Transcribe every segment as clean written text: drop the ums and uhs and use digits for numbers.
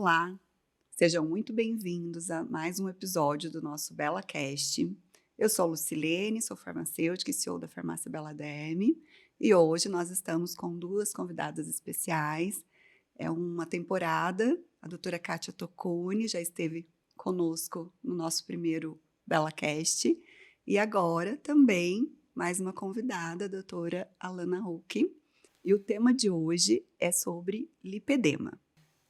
Olá, sejam muito bem-vindos a mais um episódio do nosso BelaCast. Eu sou Lucilene, sou farmacêutica e CEO da Farmácia Bela DM, e hoje nós estamos com duas convidadas especiais. É uma temporada, a doutora Kátia Tocuni já esteve conosco no nosso primeiro BelaCast, e agora também mais uma convidada, a doutora Alana Huck, e o tema de hoje é sobre lipedema.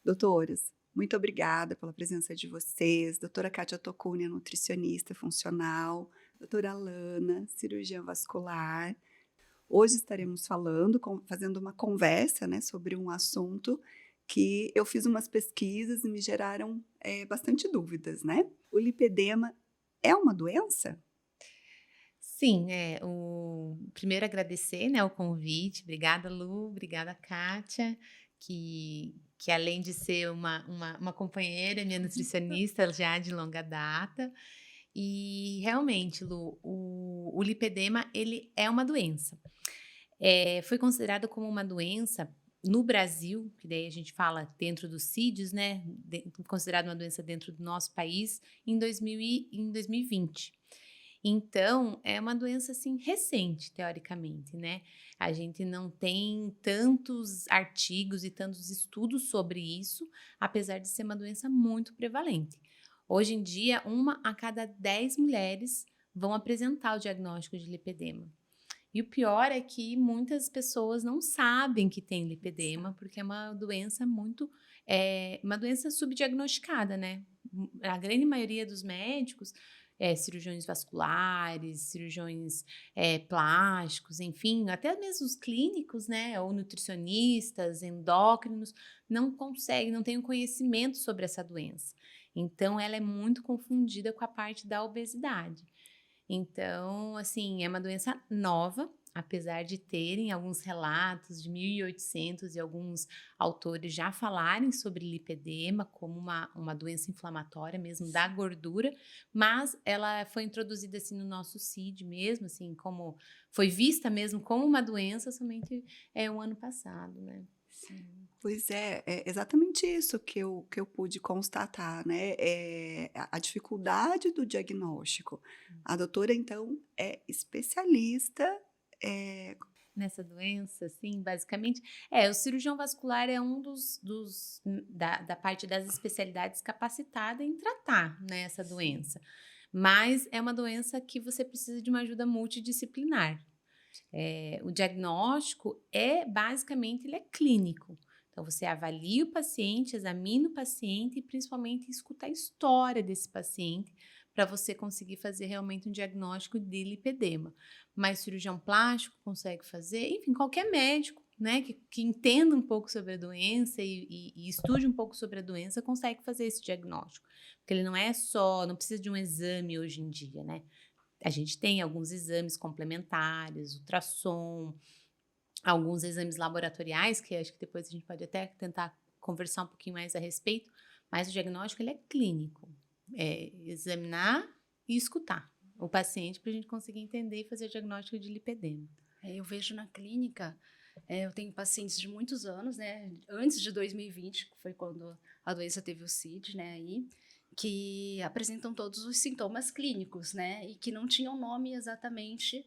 Doutoras, muito obrigada pela presença de vocês. Doutora Kátia Tocuni, nutricionista funcional. Doutora Alana, cirurgiã vascular. Hoje estaremos fazendo uma conversa, né, sobre um assunto que eu fiz umas pesquisas e me geraram bastante dúvidas, né? O lipedema é uma doença? Sim, primeiro agradecer, né, o convite. Obrigada, Lu, obrigada, Kátia, que além de ser uma companheira, minha nutricionista já de longa data. E realmente, Lu, o lipedema, ele é uma doença. Foi considerado como uma doença no Brasil, que daí a gente fala dentro dos CIDs, né, considerado uma doença dentro do nosso país, em 2020. Então, é uma doença, assim, recente, teoricamente, né. A gente não tem tantos artigos e tantos estudos sobre isso, apesar de ser uma doença muito prevalente. Hoje em dia, 1 a cada 10 mulheres vão apresentar o diagnóstico de lipedema. E o pior é que muitas pessoas não sabem que tem lipedema, porque é uma doença uma doença subdiagnosticada, né. A grande maioria dos médicos, cirurgiões vasculares, cirurgiões, plásticos, enfim, até mesmo os clínicos, né, ou nutricionistas, endócrinos, não têm o conhecimento sobre essa doença. Então ela é muito confundida com a parte da obesidade. Então, assim, é uma doença nova, apesar de terem alguns relatos de 1800 e alguns autores já falarem sobre lipedema como uma doença inflamatória mesmo da gordura, mas ela foi introduzida assim no nosso CID mesmo, assim, como foi vista mesmo como uma doença somente o ano passado, né? Sim. Pois é exatamente isso que eu pude constatar, né, a dificuldade do diagnóstico. A doutora, então, é especialista, eh Nessa doença, assim, basicamente, o cirurgião vascular é um da parte das especialidades capacitada em tratar, né, essa sim. doença. Mas é uma doença que você precisa de uma ajuda multidisciplinar. O diagnóstico basicamente, ele é clínico. Então, você avalia o paciente, examina o paciente e principalmente escuta a história desse paciente para você conseguir fazer realmente um diagnóstico de lipedema. Mas cirurgião plástico consegue fazer, enfim, qualquer médico, né, que entenda um pouco sobre a doença e estude um pouco sobre a doença consegue fazer esse diagnóstico. Porque ele não precisa de um exame hoje em dia, né? A gente tem alguns exames complementares, ultrassom, alguns exames laboratoriais, que acho que depois a gente pode até tentar conversar um pouquinho mais a respeito, mas o diagnóstico ele é clínico. É examinar e escutar o paciente para a gente conseguir entender e fazer o diagnóstico de lipedema. Eu vejo na clínica, eu tenho pacientes de muitos anos, né, antes de 2020, que foi quando a doença teve o CID, né, aí, que apresentam todos os sintomas clínicos, né, e que não tinham nome exatamente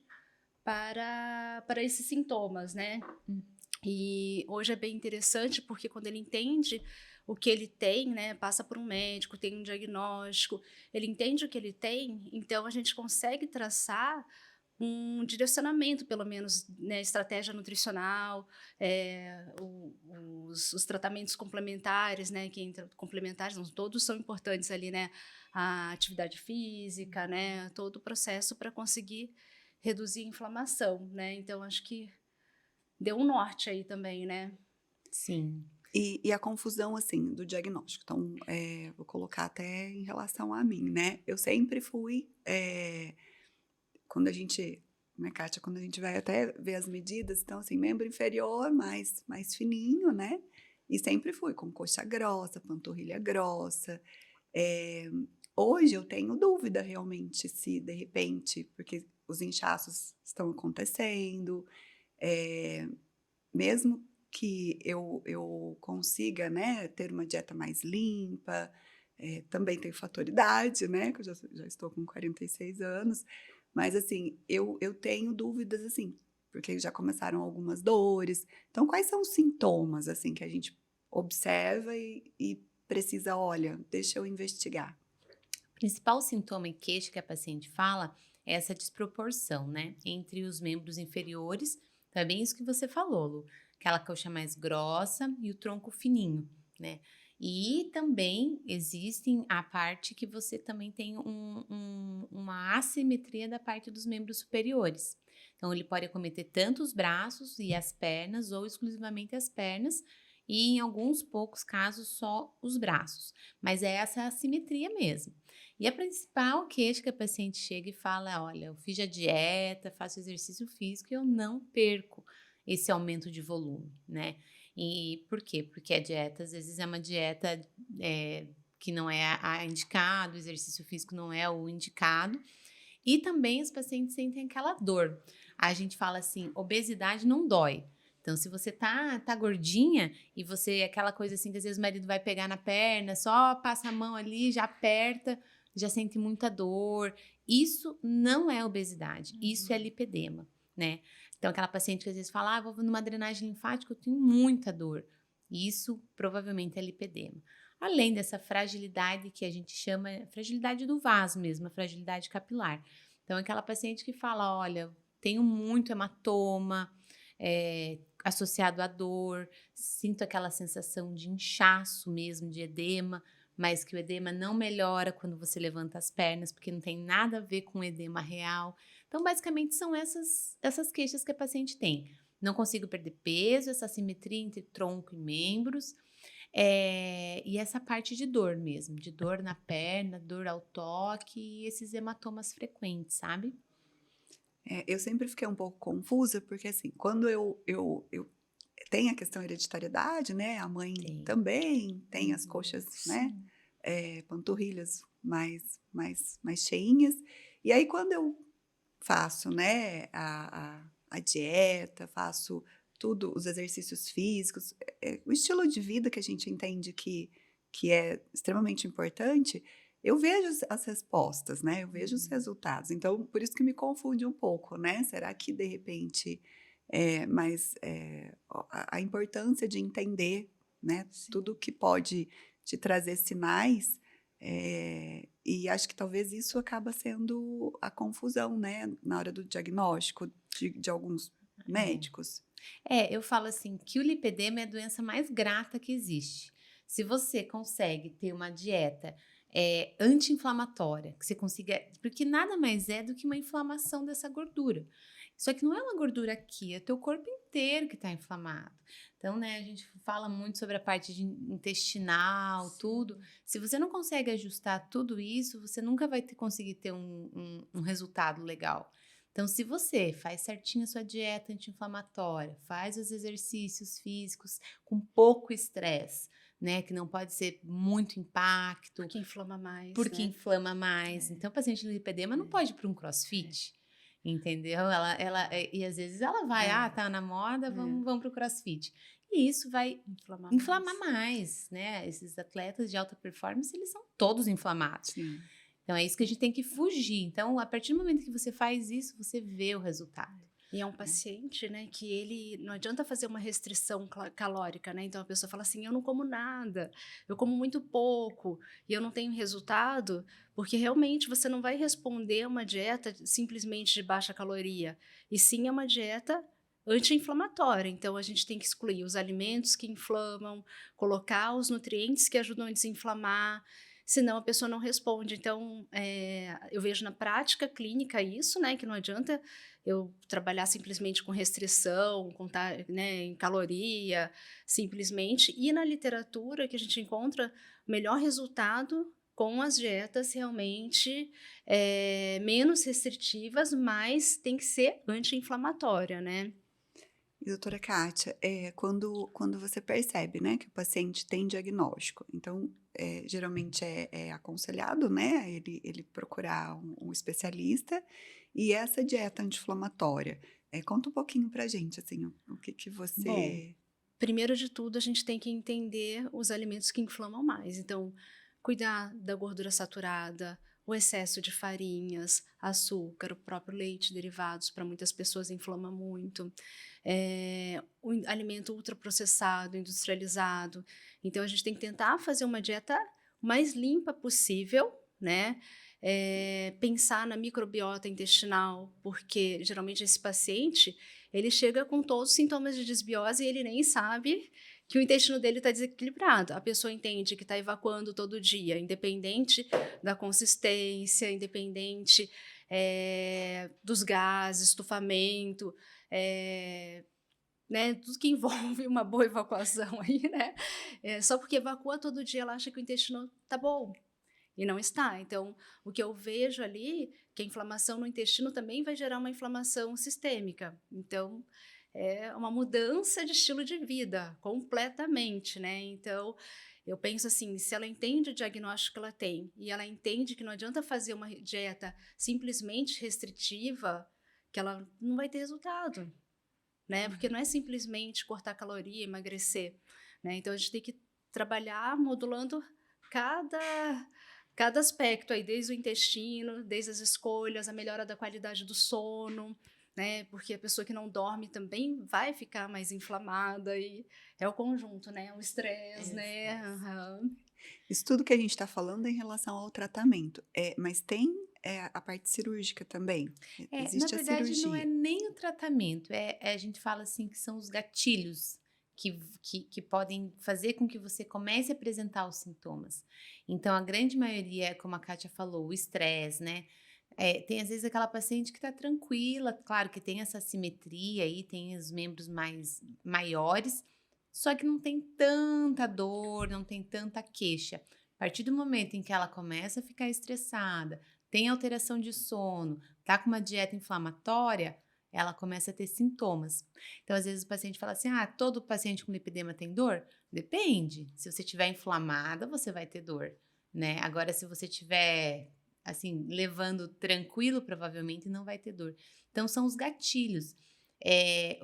para esses sintomas, né. Hum. E hoje é bem interessante, porque quando ele entende o que ele tem, né, passa por um médico, tem um diagnóstico, ele entende o que ele tem, então a gente consegue traçar um direcionamento, pelo menos, né, estratégia nutricional, os tratamentos complementares, né, que entra complementares não, todos são importantes ali, né, a atividade física, né, todo o processo para conseguir reduzir a inflamação, né, então acho que deu um norte aí também, né. Sim. E a confusão, assim, do diagnóstico. Então, vou colocar até em relação a mim, né, eu sempre fui, quando a gente, né, Kátia, quando a gente vai até ver as medidas, então, assim, membro inferior mais fininho, né, e sempre fui com coxa grossa, panturrilha grossa. Eh, Hoje eu tenho dúvida realmente se, de repente, porque os inchaços estão acontecendo, eh, mesmo que eu consiga, né, ter uma dieta mais limpa. Também tem o fator idade, né, que eu já estou com 46 anos, mas assim, eu tenho dúvidas, assim, porque já começaram algumas dores. Então, quais são os sintomas, assim, que a gente observa e precisa, olha, deixa eu investigar? O principal sintoma e queixa que a paciente fala é essa desproporção, né, entre os membros inferiores, então é bem isso que você falou, Lu, aquela coxa mais grossa e o tronco fininho, né? E também existem a parte que você também tem uma assimetria da parte dos membros superiores. Então, ele pode acometer tanto os braços e as pernas, ou exclusivamente as pernas, e em alguns poucos casos só os braços. Mas é essa assimetria mesmo. E a principal queixa que a paciente chega e fala: olha, eu fiz a dieta, faço exercício físico e eu não perco esse aumento de volume, né? E por quê? Porque a dieta, às vezes, é uma dieta que não é a indicado, o exercício físico não é o indicado. E também os pacientes sentem aquela dor. A gente fala assim: obesidade não dói. Então, se você tá gordinha e você, aquela coisa assim que às vezes o marido vai pegar na perna, só passa a mão ali, já aperta, já sente muita dor. Isso não é obesidade, isso é lipedema, né? Então, aquela paciente que às vezes fala: vou numa drenagem linfática, eu tenho muita dor. Isso provavelmente é lipedema. Além dessa fragilidade que a gente chama fragilidade do vaso mesmo, a fragilidade capilar. Então, aquela paciente que fala: olha, tenho muito hematoma, associado à dor, sinto aquela sensação de inchaço mesmo, de edema, mas que o edema não melhora quando você levanta as pernas, porque não tem nada a ver com o edema real. Então, basicamente, são essas queixas que a paciente tem. Não consigo perder peso, essa simetria entre tronco e membros, e essa parte de dor mesmo, de dor na perna, dor ao toque e esses hematomas frequentes, sabe? Eu sempre fiquei um pouco confusa, porque assim, quando eu tem a questão hereditariedade, né? A mãe Tem. também tem as coxas, né? Sim. Panturrilhas mais cheinhas. E aí, quando eu faço, né, a dieta, faço tudo, os exercícios físicos, o estilo de vida que a gente entende que é extremamente importante, eu vejo as respostas, né? Eu vejo os resultados. Então, por isso que me confunde um pouco, né? Será que, de repente, a importância de entender, né, Sim. tudo que pode te trazer sinais, e acho que talvez isso acaba sendo a confusão, né, na hora do diagnóstico de alguns médicos. Eu falo assim que o lipedema é a doença mais grata que existe. Se você consegue ter uma dieta anti-inflamatória, que você consiga. Porque nada mais é do que uma inflamação dessa gordura. Só que não é uma gordura aqui, é o teu corpo inteiro que está inflamado. Então, né, a gente fala muito sobre a parte intestinal, tudo. Se você não consegue ajustar tudo isso, você nunca vai conseguir ter um resultado legal. Então, se você faz certinho a sua dieta anti-inflamatória, faz os exercícios físicos com pouco estresse, né, que não pode ser muito impacto, Porque inflama mais, porque né? inflama mais. Então, o paciente de lipedema não pode ir para um crossfit, entendeu? E às vezes ela vai, tá na moda, vamos para o crossfit. E isso vai inflamar mais, né? Esses atletas de alta performance, eles são todos inflamados. Sim. Então, é isso que a gente tem que fugir. Então, a partir do momento que você faz isso, você vê o resultado. E é um paciente, né, que ele não adianta fazer uma restrição calórica, né? Então a pessoa fala assim: eu não como nada, eu como muito pouco e eu não tenho resultado, porque realmente você não vai responder a uma dieta simplesmente de baixa caloria, e sim a uma dieta anti-inflamatória. Então a gente tem que excluir os alimentos que inflamam, colocar os nutrientes que ajudam a desinflamar. Senão a pessoa não responde. Então, eu vejo na prática clínica isso, né? Que não adianta eu trabalhar simplesmente com restrição, contar, né, em caloria, simplesmente. E na literatura que a gente encontra melhor resultado com as dietas realmente menos restritivas, mas tem que ser anti-inflamatória, né? E doutora Kátia, quando você percebe, né, que o paciente tem diagnóstico, então, geralmente é aconselhado, né, ele procurar um especialista, e essa dieta anti-inflamatória, conta um pouquinho pra gente, assim, o que Bom, você primeiro de tudo, a gente tem que entender os alimentos que inflamam mais. Então, cuidar da gordura saturada, o excesso de farinhas, açúcar, o próprio leite, derivados, para muitas pessoas inflama muito. Alimento ultraprocessado, industrializado. Então, a gente tem que tentar fazer uma dieta mais limpa possível, né? Pensar na microbiota intestinal, porque geralmente esse paciente ele chega com todos os sintomas de desbiose e ele nem sabe que o intestino dele está desequilibrado. A pessoa entende que está evacuando todo dia, independente da consistência, independente dos gases, estufamento, né, tudo que envolve uma boa evacuação aí, né? Só porque evacua todo dia, ela acha que o intestino está bom. E não está. Então, o que eu vejo ali, que a inflamação no intestino também vai gerar uma inflamação sistêmica. Então, é uma mudança de estilo de vida, completamente, né? Então, eu penso assim, se ela entende o diagnóstico que ela tem, e ela entende que não adianta fazer uma dieta simplesmente restritiva, que ela não vai ter resultado, né? Porque não é simplesmente cortar caloria, emagrecer, né? Então, a gente tem que trabalhar modulando cada aspecto aí, desde o intestino, desde as escolhas, a melhora da qualidade do sono, né? Porque a pessoa que não dorme também vai ficar mais inflamada e é o conjunto, né? O estresse, né? Aham. Isso tudo que a gente está falando é em relação ao tratamento, mas tem, a parte cirúrgica também? Na Existe a verdade, não é cirurgia. nem o tratamento, a gente fala assim que são os gatilhos que podem fazer com que você comece a apresentar os sintomas. Então, a grande maioria, como a Kátia falou, o estresse, né? Tem às vezes aquela paciente que está tranquila, claro que tem essa simetria aí, tem os membros mais maiores, só que não tem tanta dor, não tem tanta queixa. A partir do momento em que ela começa a ficar estressada, tem alteração de sono, tá com uma dieta inflamatória, ela começa a ter sintomas. Então, às vezes o paciente fala assim: ah, todo paciente com lipedema tem dor? Depende. Se você estiver inflamada, você vai ter dor, né? Agora, se você estiver assim, levando tranquilo, provavelmente não vai ter dor. Então, são os gatilhos. É,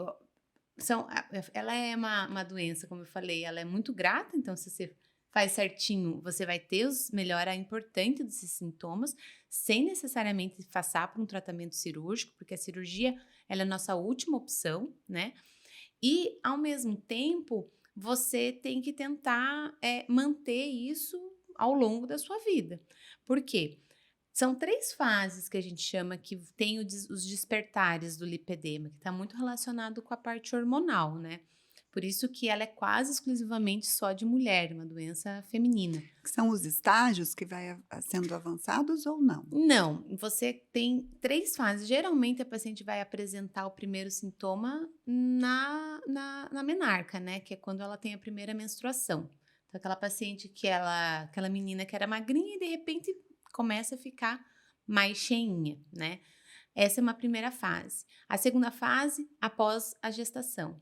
ela é uma doença, como eu falei, ela é muito grata, então se você faz certinho, você vai ter melhorar importante desses sintomas, sem necessariamente passar por um tratamento cirúrgico, porque a cirurgia ela é a nossa última opção, né? E, ao mesmo tempo, você tem que tentar manter isso ao longo da sua vida. Por quê? São 3 fases que a gente chama que tem os despertares do lipedema, que está muito relacionado com a parte hormonal, né? Por isso que ela é quase exclusivamente só de mulher, uma doença feminina. São os estágios que vai sendo avançados ou não? Não, você tem 3 fases. Geralmente a paciente vai apresentar o primeiro sintoma na menarca, né? Que é quando ela tem a primeira menstruação. Então, aquela paciente aquela menina que era magrinha e de repente começa a ficar mais cheinha, né? Essa é uma primeira fase. A segunda fase, após a gestação.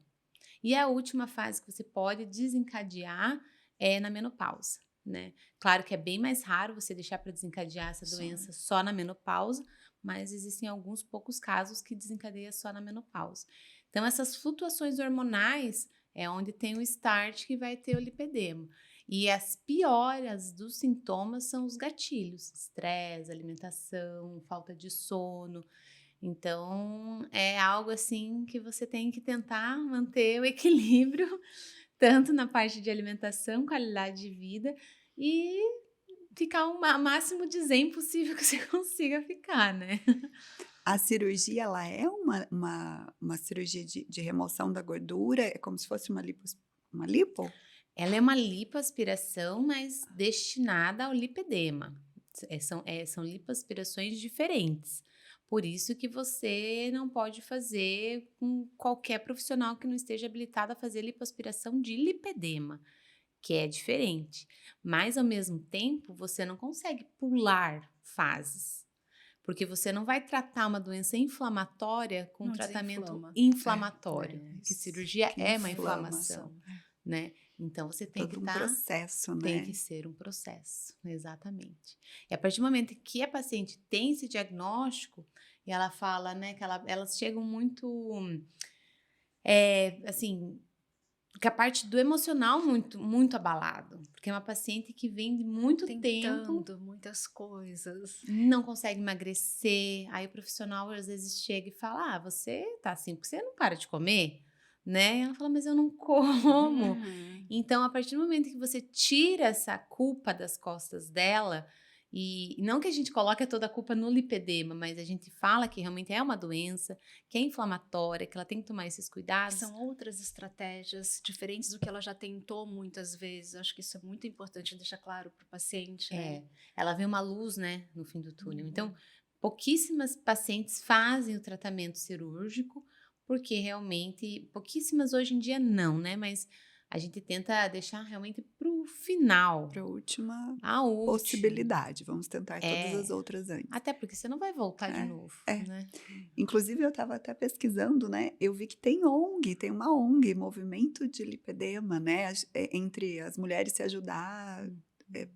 E a última fase que você pode desencadear é na menopausa, né? Claro que é bem mais raro você deixar para desencadear essa doença só na menopausa, mas existem alguns poucos casos que desencadeia só na menopausa. Então, essas flutuações hormonais é onde tem o start que vai ter o lipedema. E as pioras dos sintomas são os gatilhos, estresse, alimentação, falta de sono. Então, é algo assim que você tem que tentar manter o equilíbrio, tanto na parte de alimentação, qualidade de vida e ficar o máximo de zen possível que você consiga ficar, né? A cirurgia, ela é uma cirurgia de remoção da gordura? É como se fosse uma lipo? Ela é uma lipoaspiração, mas destinada ao lipedema. São lipoaspirações diferentes. Por isso que você não pode fazer com qualquer profissional que não esteja habilitado a fazer lipoaspiração de lipedema, que é diferente. Mas, ao mesmo tempo, você não consegue pular fases. Porque você não vai tratar uma doença inflamatória com Não tratamento desinflama. inflamatório. Que Isso, cirurgia que é uma inflama, inflamação, né? Então, você tem que todo um estar... processo, Tem né? que ser um processo, exatamente. E a partir do momento que a paciente tem esse diagnóstico, e ela fala, né, que elas chegam muito, assim, Porque a parte do emocional muito, muito abalado. Porque é uma paciente que vem de muito tempo, Tentando muitas coisas. não consegue emagrecer. Aí o profissional às vezes chega e fala: você tá assim porque você não para de comer, né? Ela fala: mas eu não como. Uhum. Então, a partir do momento que você tira essa culpa das costas dela, e não que a gente coloque toda a culpa no lipedema, mas a gente fala que realmente é uma doença, que é inflamatória, que ela tem que tomar esses Que cuidados. são outras estratégias diferentes do que ela já tentou muitas vezes. Acho que isso é muito importante deixar claro para o paciente, né? Ela vê uma luz, né, no fim do túnel. Uhum. Então, pouquíssimas pacientes fazem o tratamento cirúrgico, porque realmente, pouquíssimas hoje em dia não, né? Mas a gente tenta deixar realmente pro final, Para a última a última. possibilidade. Vamos tentar todas as outras antes. Até porque você não vai voltar de novo, é. né? Inclusive, eu estava até pesquisando, né? Eu vi que tem ONG, tem uma ONG, Movimento de Lipedema, né? Entre as mulheres se ajudar,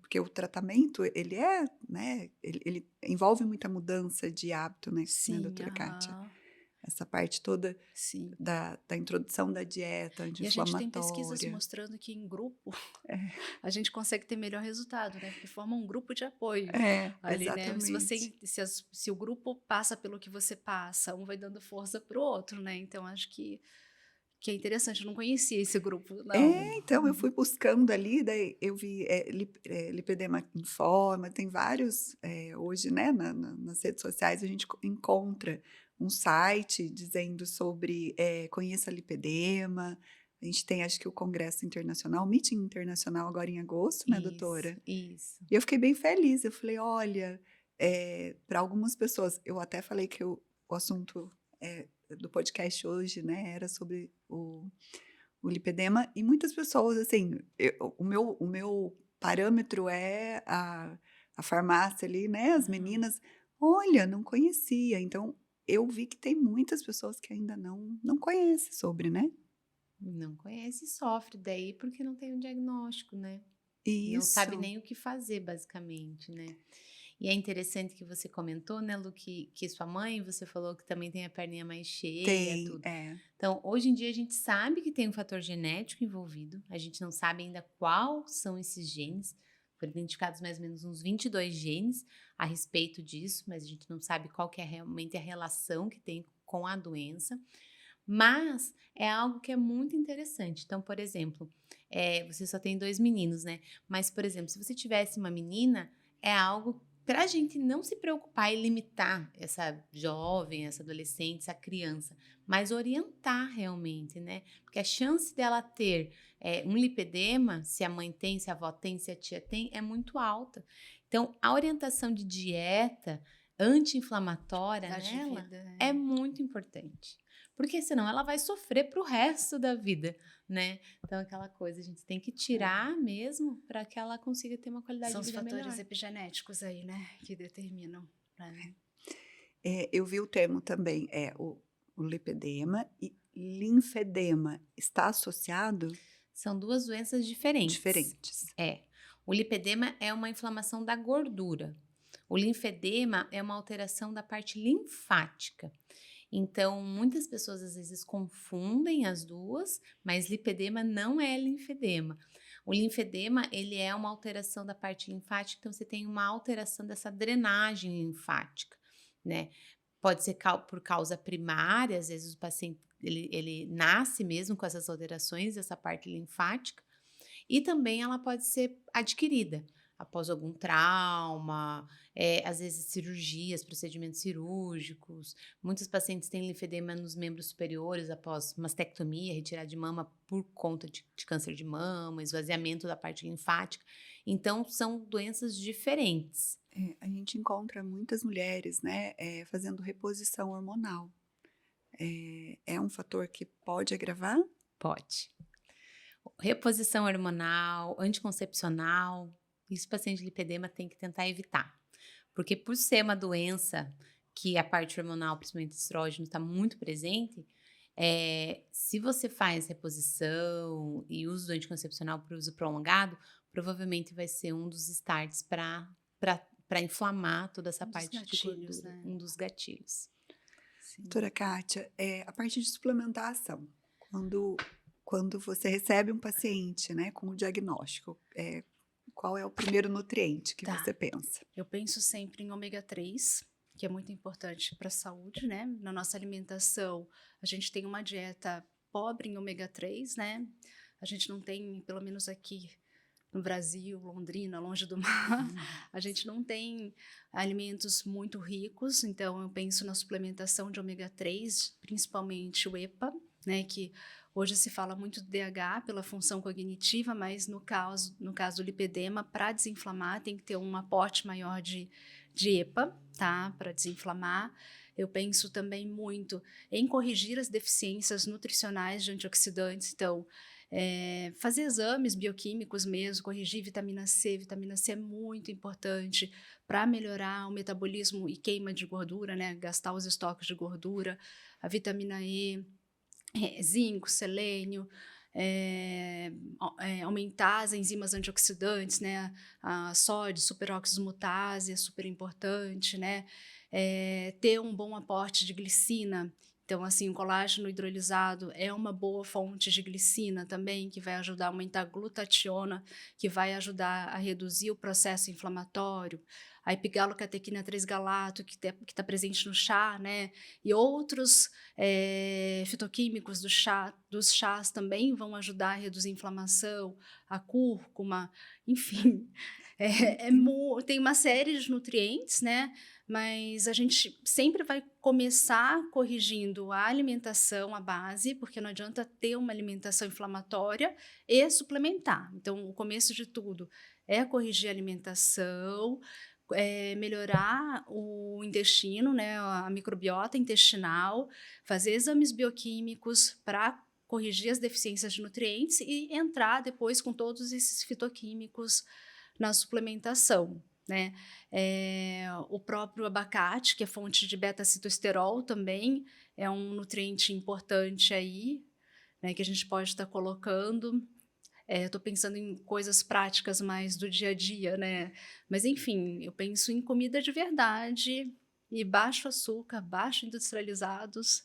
porque o tratamento, ele é, né? Ele envolve muita mudança de hábito, né, Sim, doutora Kátia? aham, Essa parte toda sim. da introdução da dieta E a gente tem pesquisas anti-inflamatória. mostrando que em grupo É, a gente consegue ter melhor resultado, né? Porque forma um grupo de apoio ali, né? exatamente. Se o grupo passa pelo que você passa, um vai dando força pro outro, né? Então acho que é interessante. Eu não conhecia esse grupo, não. Então eu fui buscando ali, daí eu vi lipedema em forma, tem vários, hoje, né, nas redes sociais a gente encontra um site dizendo sobre conheça lipedema, a gente tem acho que o Congresso Internacional, o Meeting Internacional agora em agosto, né, doutora? Isso. E eu fiquei bem feliz, eu falei, olha, para algumas pessoas, eu até falei que o assunto do podcast hoje, né, era sobre o lipedema, e muitas pessoas, assim, o meu parâmetro é a farmácia ali, né, as Aham. meninas, olha, não conhecia, então eu vi que tem muitas pessoas que ainda não conhecem sobre, né? Não conhece e sofre daí porque não tem um diagnóstico, né? Não sabe Isso, nem o que fazer, basicamente, né? E é interessante que você comentou, né, Lu, que sua mãe, você falou que também tem a perninha mais cheia, tem, tudo. Então, hoje em dia a gente sabe que tem um fator genético envolvido, a gente não sabe ainda quais são esses genes, foram identificados mais ou menos uns 22 genes a respeito disso, mas a gente não sabe qual que é realmente a relação que tem com a doença. Mas é algo que é muito interessante. Então, por exemplo, você só tem 2 meninos, né? Mas, por exemplo, se você tivesse uma menina, é algo para a gente não se preocupar e limitar essa jovem, essa adolescente, essa criança, mas orientar realmente, né? Porque a chance dela ter um lipedema, se a mãe tem, se a avó tem, se a tia tem, é muito alta. Então, a orientação de dieta anti-inflamatória Qualidade de nela vida. é muito importante. Porque senão ela vai sofrer pro resto da vida, né? Então, aquela coisa, a gente tem que tirar mesmo para que ela consiga ter uma qualidade São de os vida fatores melhor. epigenéticos aí, né? Que determinam. Eu vi o termo também, o lipedema e linfedema, está associado? São 2 doenças diferentes. Diferentes. O lipedema é uma inflamação da gordura. O linfedema é uma alteração da parte linfática. Então, muitas pessoas às vezes confundem as duas, mas lipedema não é linfedema. O linfedema, ele é uma alteração da parte linfática, então você tem uma alteração dessa drenagem linfática, né? Pode ser por causa primária, às vezes o paciente ele nasce mesmo com essas alterações dessa parte linfática, e também ela pode ser adquirida após algum trauma, às vezes cirurgias, procedimentos cirúrgicos. Muitos pacientes têm linfedema nos membros superiores após mastectomia, retirada de mama por conta de câncer de mama, esvaziamento da parte linfática. Então, são doenças diferentes. A gente encontra muitas mulheres, né, fazendo reposição hormonal. É um fator que pode agravar? Pode. Reposição hormonal, anticoncepcional, isso o paciente de lipedema tem que tentar evitar. Porque por ser uma doença que a parte hormonal, principalmente estrógeno, está muito presente, se você faz reposição e uso do anticoncepcional por uso prolongado, provavelmente vai ser um dos starts para inflamar toda essa Um dos parte de gatilhos, gordura, né? um dos gatilhos. Sim. Doutora Kátia, a parte de suplementação, quando quando você recebe um paciente, né, com o diagnóstico, qual é o primeiro nutriente que Tá. você pensa? Eu penso sempre em ômega 3, que é muito importante para a saúde, né? Na nossa alimentação, a gente tem uma dieta pobre em ômega 3, né? A gente não tem, pelo menos aqui no Brasil, Londrina, longe do mar, a gente não tem alimentos muito ricos, então eu penso na suplementação de ômega 3, principalmente o EPA, né, que hoje se fala muito do DH pela função cognitiva, mas no caso do lipedema, para desinflamar tem que ter um aporte maior de EPA, tá, para desinflamar. Eu penso também muito em corrigir as deficiências nutricionais de antioxidantes, então fazer exames bioquímicos mesmo, corrigir vitamina C. Vitamina C é muito importante para melhorar o metabolismo e queima de gordura, né? Gastar os estoques de gordura. A vitamina E, zinco, selênio, aumentar as enzimas antioxidantes, né? A sódio, superóxido mutase é super importante, né? Ter um bom aporte de glicina. Então, assim, o colágeno hidrolisado é uma boa fonte de glicina também, que vai ajudar a aumentar a glutationa, que vai ajudar a reduzir o processo inflamatório. A epigalocatequina 3-galato, que está presente no chá, né? E outros fitoquímicos dos chás também vão ajudar a reduzir a inflamação, a cúrcuma, enfim. Tem uma série de nutrientes, né? Mas a gente sempre vai começar corrigindo a alimentação, a base, porque não adianta ter uma alimentação inflamatória e suplementar. Então, o começo de tudo é corrigir a alimentação, melhorar o intestino, né, a microbiota intestinal, fazer exames bioquímicos para corrigir as deficiências de nutrientes e entrar depois com todos esses fitoquímicos na suplementação, né? O próprio abacate, que é fonte de beta-citoesterol também, é um nutriente importante aí, né, que a gente pode estar colocando. Estou pensando em coisas práticas mais do dia a dia, né? Mas, enfim, eu penso em comida de verdade e baixo açúcar, baixo industrializados.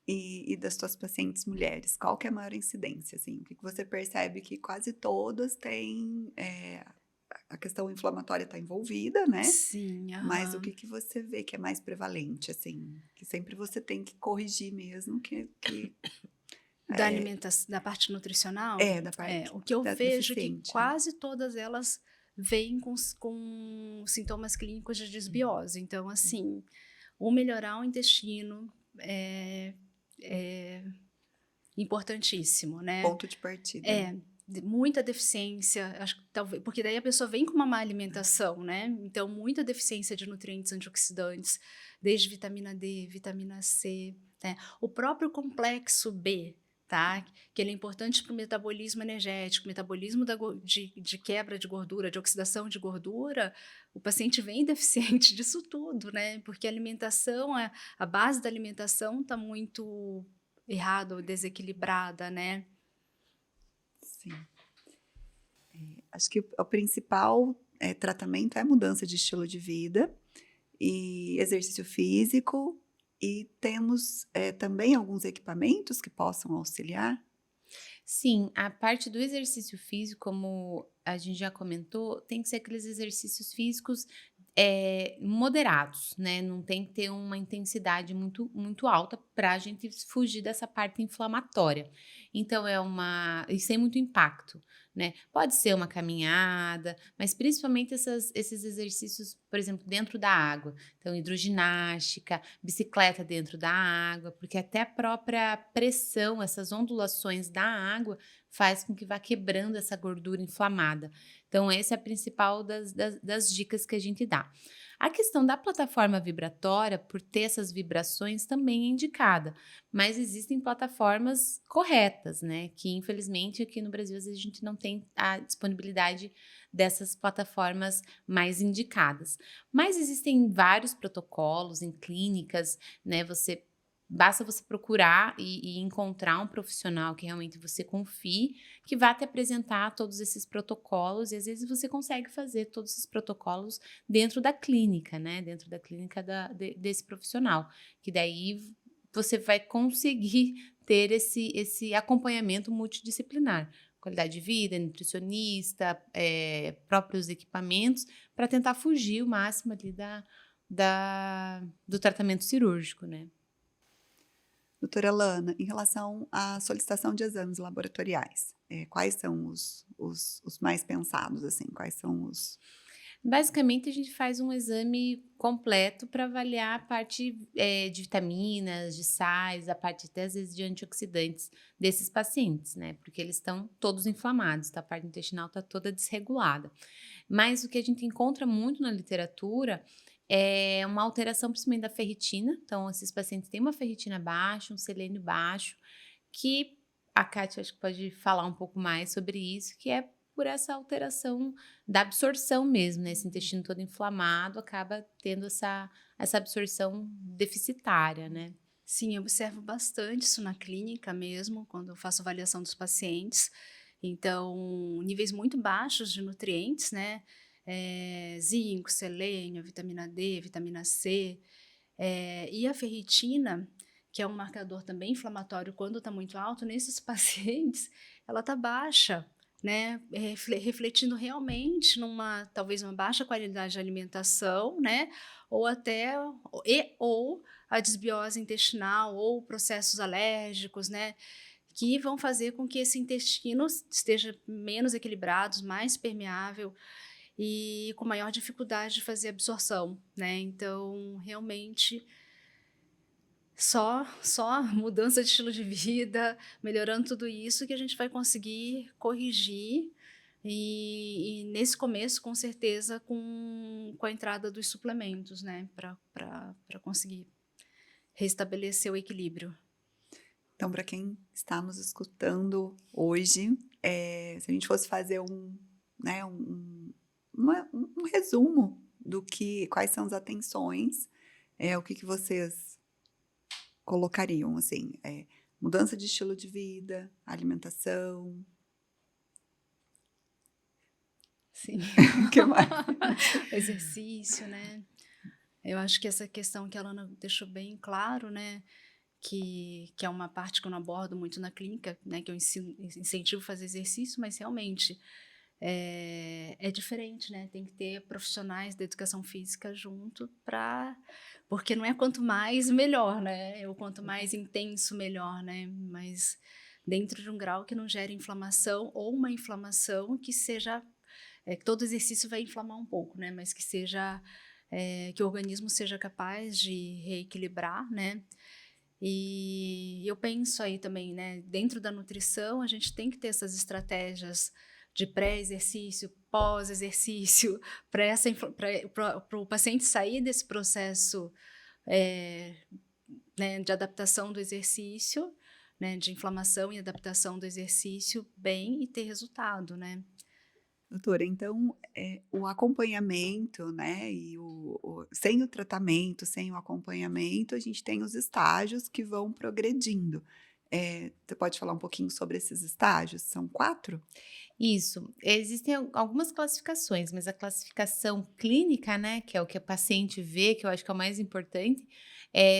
E das tuas pacientes mulheres, qual que é a maior incidência, assim? O que você percebe que quase todas têm, a questão inflamatória está envolvida, né? Sim, Mas o aham. que você vê que é mais prevalente, assim? Que sempre você tem que corrigir mesmo, Da alimentação, da parte nutricional, da parte o que eu da vejo é que deficiente, né? quase todas elas vêm com sintomas clínicos de desbiose. Então, assim, o melhorar o intestino é importantíssimo, né? Ponto de partida, né? Muita deficiência, acho que talvez, porque daí a pessoa vem com uma má alimentação, né? Então, muita deficiência de nutrientes antioxidantes, desde vitamina D, vitamina C, né? O próprio complexo B, tá? Que ele é importante para o metabolismo energético, metabolismo de quebra de gordura, de oxidação de gordura. O paciente vem deficiente disso tudo, né? Porque a alimentação, a base da alimentação está muito errada ou desequilibrada, né? Sim. Acho que o principal tratamento é mudança de estilo de vida e exercício físico, e temos também alguns equipamentos que possam auxiliar. Sim, a parte do exercício físico, como a gente já comentou, tem que ser aqueles exercícios físicos moderados, né? Não tem que ter uma intensidade muito, muito alta para a gente fugir dessa parte inflamatória. Então, e sem muito impacto, né? Pode ser uma caminhada, mas principalmente esses exercícios, por exemplo, dentro da água. Então, hidroginástica, bicicleta dentro da água, porque até a própria pressão, essas ondulações da água, faz com que vá quebrando essa gordura inflamada. Então, essa é a principal das dicas que a gente dá. A questão da plataforma vibratória, por ter essas vibrações, também é indicada, mas existem plataformas corretas, né? Que infelizmente aqui no Brasil às vezes a gente não tem a disponibilidade dessas plataformas mais indicadas. Mas existem vários protocolos em clínicas, né? Basta você procurar e encontrar um profissional que realmente você confie, que vai te apresentar todos esses protocolos, e às vezes você consegue fazer todos esses protocolos dentro da clínica, né? Dentro da clínica desse profissional, que daí você vai conseguir ter esse acompanhamento multidisciplinar. Qualidade de vida, nutricionista, próprios equipamentos, para tentar fugir o máximo ali do tratamento cirúrgico, né? Doutora Lana, em relação à solicitação de exames laboratoriais, quais são os mais pensados, assim? Quais são os... Basicamente, a gente faz um exame completo para avaliar a parte de vitaminas, de sais, a parte até às vezes de antioxidantes desses pacientes, né? Porque eles estão todos inflamados, tá? A parte intestinal está toda desregulada. Mas o que a gente encontra muito na literatura é uma alteração principalmente da ferritina. Então, esses pacientes têm uma ferritina baixa, um selênio baixo, que a Kátia acho que pode falar um pouco mais sobre isso, que é por essa alteração da absorção mesmo, né? Esse intestino todo inflamado acaba tendo essa absorção deficitária, né? Sim, eu observo bastante isso na clínica mesmo, quando eu faço avaliação dos pacientes. Então, níveis muito baixos de nutrientes, né? Zinco, selênio, vitamina D, vitamina C. E a ferritina, que é um marcador também inflamatório quando está muito alto, nesses pacientes, ela está baixa, né? Refletindo realmente talvez uma baixa qualidade de alimentação, né? Ou até, ou a desbiose intestinal, ou processos alérgicos, né? Que vão fazer com que esse intestino esteja menos equilibrado, mais permeável e com maior dificuldade de fazer absorção, né? Então, realmente, só mudança de estilo de vida, melhorando tudo isso, que a gente vai conseguir corrigir. E nesse começo, com certeza, com a entrada dos suplementos, né? Para conseguir restabelecer o equilíbrio. Então, para quem está nos escutando hoje, se a gente fosse fazer né, um resumo quais são as atenções, o que vocês colocariam, assim, mudança de estilo de vida, alimentação, Sim. o que mais? Exercício, né? Eu acho que essa questão que a Lana deixou bem claro, né? Que é uma parte que eu não abordo muito na clínica, né? Que eu incentivo a fazer exercício, mas realmente é diferente, né? Tem que ter profissionais da educação física junto porque não é quanto mais, melhor, né? Ou quanto mais intenso, melhor, né? Mas dentro de um grau que não gere inflamação ou uma inflamação que seja... que todo exercício vai inflamar um pouco, né? Mas que seja... que o organismo seja capaz de reequilibrar, né? E eu penso aí também, né? Dentro da nutrição, a gente tem que ter essas estratégias de pré-exercício, pós-exercício, para o paciente sair desse processo né, de adaptação do exercício, né, de inflamação e adaptação do exercício bem e ter resultado, né? Doutora, então, o acompanhamento, né, sem o tratamento, sem o acompanhamento, a gente tem os estágios que vão progredindo. Você pode falar um pouquinho sobre esses estágios? São 4? Isso. Existem algumas classificações, mas a classificação clínica, né, que é o que a paciente vê, que eu acho que é o mais importante,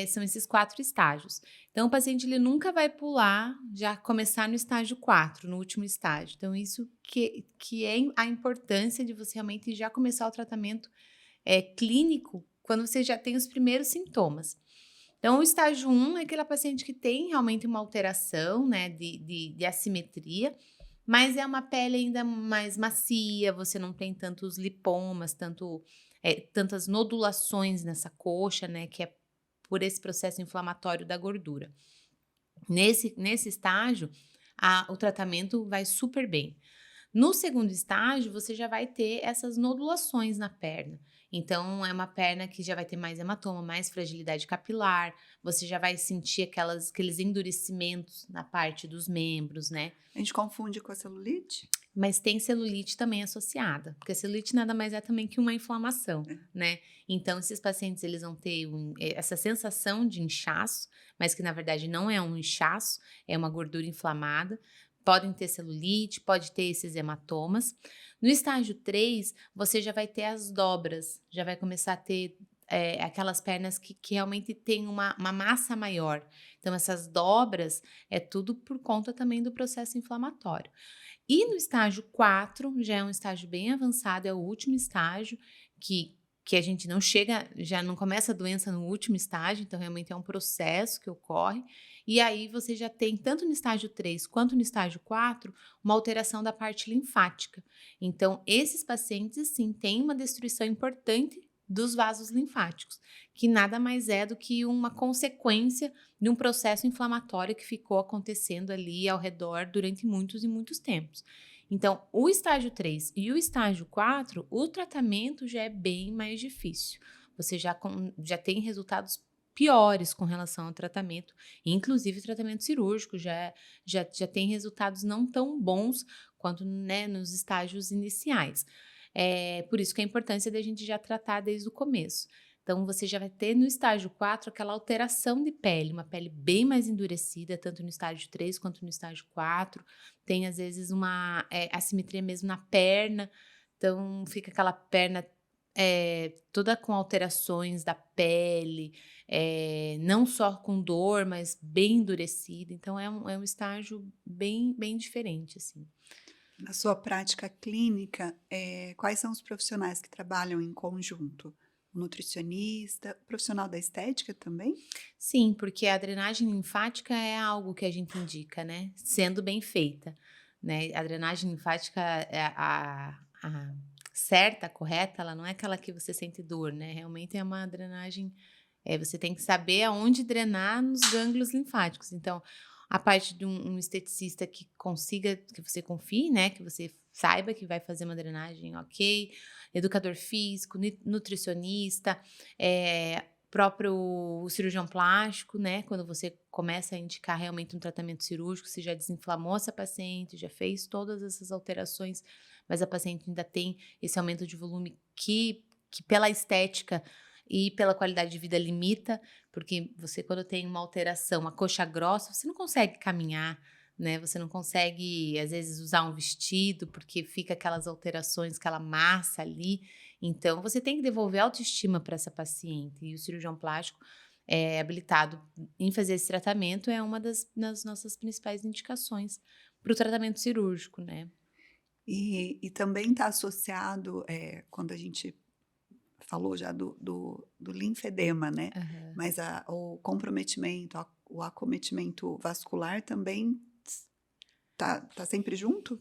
são esses 4 estágios. Então, o paciente ele nunca vai pular, já começar no estágio 4, no último estágio. Então, isso que é a importância de você realmente já começar o tratamento clínico quando você já tem os primeiros sintomas. Então, o estágio 1 é aquela paciente que tem realmente uma alteração, né, de assimetria, mas é uma pele ainda mais macia, você não tem tantos lipomas, tantas nodulações nessa coxa, né, que é por esse processo inflamatório da gordura. Nesse estágio, o tratamento vai super bem. No segundo estágio, você já vai ter essas nodulações na perna. Então, é uma perna que já vai ter mais hematoma, mais fragilidade capilar, você já vai sentir aqueles endurecimentos na parte dos membros, né? A gente confunde com a celulite? Mas tem celulite também associada, porque a celulite nada mais é também que uma inflamação, né? Então, esses pacientes, eles vão ter essa sensação de inchaço, mas que na verdade não é um inchaço, é uma gordura inflamada. Podem ter celulite, pode ter esses hematomas. No estágio 3, você já vai ter as dobras, já vai começar a ter aquelas pernas que realmente têm uma massa maior. Então, essas dobras é tudo por conta também do processo inflamatório. E no estágio 4 já é um estágio bem avançado, é o último estágio, que a gente não chega, já não começa a doença no último estágio, então realmente é um processo que ocorre. E aí você já tem, tanto no estágio 3 quanto no estágio 4, uma alteração da parte linfática. Então, esses pacientes, sim, têm uma destruição importante dos vasos linfáticos, que nada mais é do que uma consequência de um processo inflamatório que ficou acontecendo ali ao redor durante muitos e muitos tempos. Então, o estágio 3 e o estágio 4, o tratamento já é bem mais difícil. Você já tem resultados piores com relação ao tratamento, inclusive tratamento cirúrgico já tem resultados não tão bons quanto, né, nos estágios iniciais. Por isso que a importância da gente já tratar desde o começo. Então, você já vai ter no estágio 4 aquela alteração de pele, uma pele bem mais endurecida, tanto no estágio 3 quanto no estágio 4. Tem, às vezes, uma assimetria mesmo na perna. Então, fica aquela perna toda com alterações da pele, não só com dor, mas bem endurecida. Então, é um estágio bem, bem diferente, assim. Na sua prática clínica, quais são os profissionais que trabalham em conjunto? O nutricionista, o profissional da estética também? Sim, porque a drenagem linfática é algo que a gente indica, né? Sendo bem feita, né? A drenagem linfática é a certa, a correta, ela não é aquela que você sente dor, né? Realmente é uma drenagem. Você tem que saber aonde drenar nos gânglios linfáticos. Então, a parte de um esteticista que consiga, que você confie, né? Que você saiba que vai fazer uma drenagem ok, educador físico, nutricionista, próprio cirurgião plástico, né? Quando você começa a indicar realmente um tratamento cirúrgico, você já desinflamou essa paciente, já fez todas essas alterações, mas a paciente ainda tem esse aumento de volume que pela estética e pela qualidade de vida limita, porque você, quando tem uma alteração, uma coxa grossa, você não consegue caminhar, né? Você não consegue, às vezes, usar um vestido, porque fica aquelas alterações, aquela massa ali. Então, você tem que devolver autoestima para essa paciente. E o cirurgião plástico habilitado em fazer esse tratamento é uma das nossas principais indicações para o tratamento cirúrgico, né? E também está associado, quando a gente falou já do linfedema, né? Aham. Mas o comprometimento, o acometimento vascular também tá sempre junto?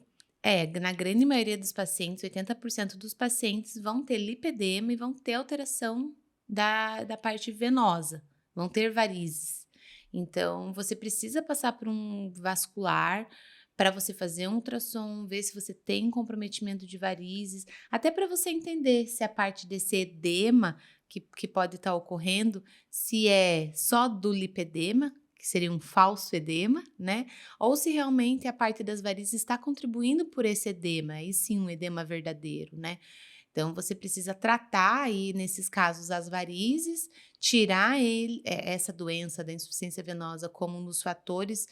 Na grande maioria dos pacientes, 80% dos pacientes vão ter lipedema e vão ter alteração da parte venosa, vão ter varizes. Então, você precisa passar por um vascular para você fazer um ultrassom, ver se você tem comprometimento de varizes, até para você entender se a parte desse edema que pode estar ocorrendo, se é só do lipedema, que seria um falso edema, né? Ou se realmente a parte das varizes está contribuindo por esse edema, aí sim um edema verdadeiro, né? Então, você precisa tratar aí, nesses casos, as varizes, tirar essa doença da insuficiência venosa como um dos fatores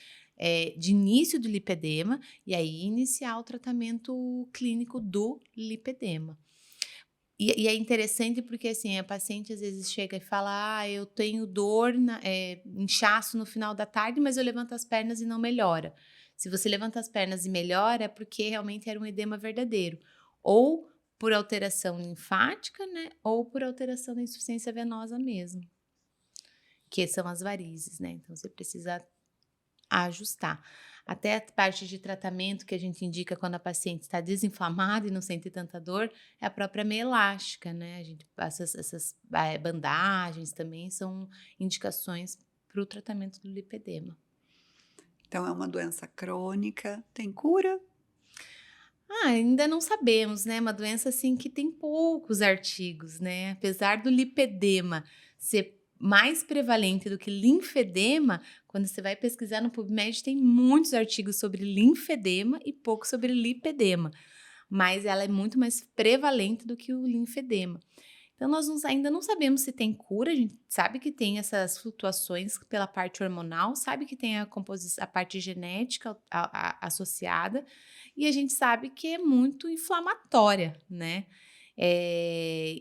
de início do lipedema, e aí iniciar o tratamento clínico do lipedema. E é interessante porque, assim, a paciente às vezes chega e fala: eu tenho dor, inchaço no final da tarde, mas eu levanto as pernas e não melhora. Se você levanta as pernas e melhora, é porque realmente era um edema verdadeiro. Ou por alteração linfática, né? Ou por alteração da insuficiência venosa mesmo, que são as varizes, né? Então, você precisa ajustar. Até a parte de tratamento que a gente indica quando a paciente está desinflamada e não sente tanta dor é a própria meia elástica, né? A gente passa essas bandagens também são indicações para o tratamento do lipedema. Então é uma doença crônica, tem cura? Ainda não sabemos, né? Uma doença assim que tem poucos artigos, né? Apesar do lipedema ser mais prevalente do que linfedema, quando você vai pesquisar no PubMed tem muitos artigos sobre linfedema e pouco sobre lipedema, mas ela é muito mais prevalente do que o linfedema. Então, ainda não sabemos se tem cura, a gente sabe que tem essas flutuações pela parte hormonal, sabe que tem a parte genética associada, e a gente sabe que é muito inflamatória, né?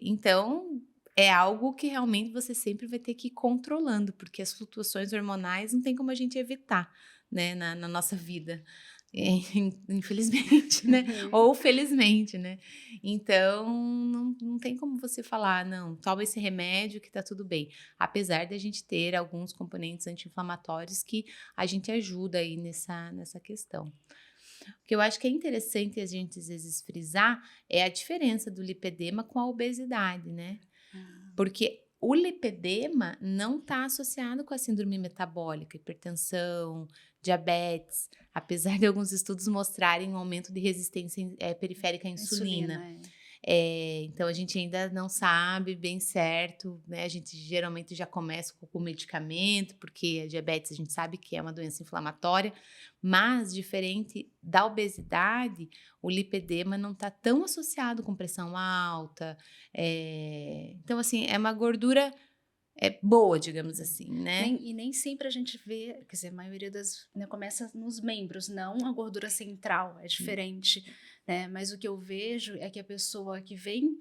Então, é algo que realmente você sempre vai ter que ir controlando, porque as flutuações hormonais não tem como a gente evitar, né, na nossa vida. Infelizmente, né? Uhum. Ou felizmente, né? Então, não tem como você falar, não, toma esse remédio que tá tudo bem. Apesar de a gente ter alguns componentes anti-inflamatórios que a gente ajuda aí nessa questão. O que eu acho que é interessante a gente, às vezes, frisar é a diferença do lipedema com a obesidade, né? Ah, Porque o lipedema não está associado com a síndrome metabólica, hipertensão, diabetes, apesar de alguns estudos mostrarem um aumento de resistência periférica à insulina. Insulina, é. Então a gente ainda não sabe bem certo, né? A gente geralmente já começa com o medicamento, porque a diabetes a gente sabe que é uma doença inflamatória, mas diferente da obesidade, o lipedema não está tão associado com pressão alta. Então, assim, é uma gordura boa, digamos assim, né? Nem sempre a gente vê, quer dizer, a maioria das, né, começa nos membros, não a gordura central, é diferente, né? Mas o que eu vejo é que a pessoa que vem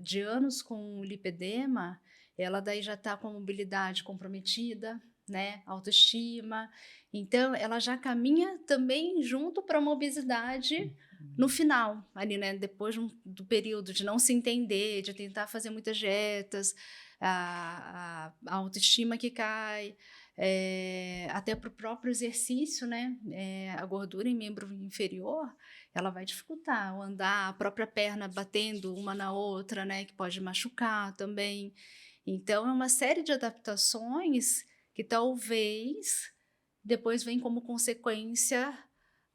de anos com lipedema, ela daí já está com a mobilidade comprometida, né? Autoestima. Então, ela já caminha também junto para uma obesidade no final, ali, né? Depois do período de não se entender, de tentar fazer muitas dietas, a autoestima que cai, até para o próprio exercício, né? A gordura em membro inferior, ela vai dificultar o andar, a própria perna batendo uma na outra, né, que pode machucar também. Então, é uma série de adaptações que talvez depois vem como consequência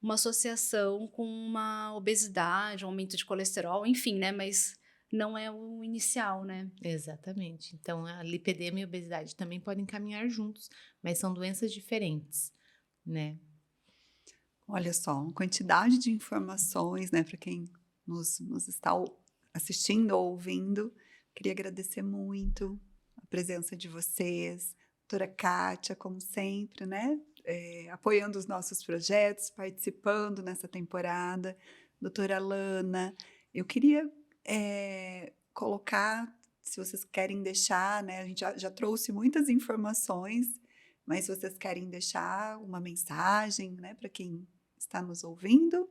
uma associação com uma obesidade, um aumento de colesterol, enfim, né, mas não é o inicial, né. Exatamente. Então, a lipedema e a obesidade também podem caminhar juntos, mas são doenças diferentes, né? olha só, uma quantidade de informações, né, para quem nos está assistindo ou ouvindo. Queria agradecer muito a presença de vocês, doutora Kátia, como sempre, né, apoiando os nossos projetos, participando nessa temporada, doutora Lana. Eu queria colocar, se vocês querem deixar, né, a gente já trouxe muitas informações, mas se vocês querem deixar uma mensagem, né, para quem está nos ouvindo.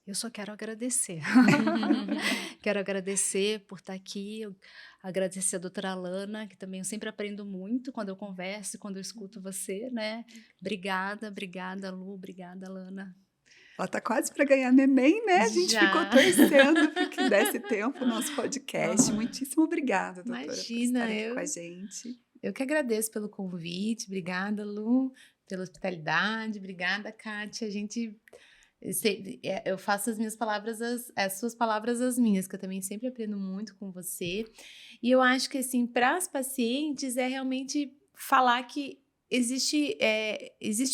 Eu só quero agradecer. Quero agradecer por estar aqui, agradecer a doutora Alana, que também eu sempre aprendo muito quando eu converso, quando eu escuto você, né. Obrigada, obrigada Lu, obrigada Alana. Ela está quase para ganhar neném, né? A gente ficou Já. torcendo para que desse tempo o nosso podcast. Aham. Muitíssimo obrigada, doutora, por estar Imagina, aqui com a gente. eu que agradeço pelo convite, obrigada, Lu, pela hospitalidade, obrigada, Kátia. A gente eu faço as minhas palavras, as suas palavras as minhas, que eu também sempre aprendo muito com você. E eu acho que, assim, para as pacientes é realmente falar que existe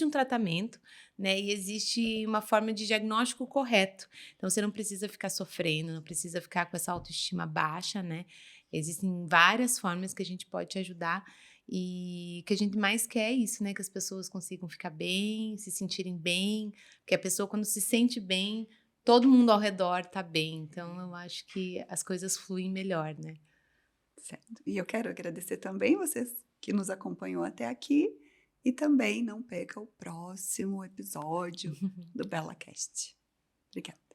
um tratamento, né? E existe uma forma de diagnóstico correto. Então, você não precisa ficar sofrendo, não precisa ficar com essa autoestima baixa, né? Existem várias formas que a gente pode te ajudar. E o que a gente mais quer é isso, né? Que as pessoas consigam ficar bem, se sentirem bem. Porque a pessoa, quando se sente bem, todo mundo ao redor tá bem. Então, eu acho que as coisas fluem melhor, né? Certo. E eu quero agradecer também vocês que nos acompanhou até aqui. E também não perca o próximo episódio do BelaCast. Obrigada.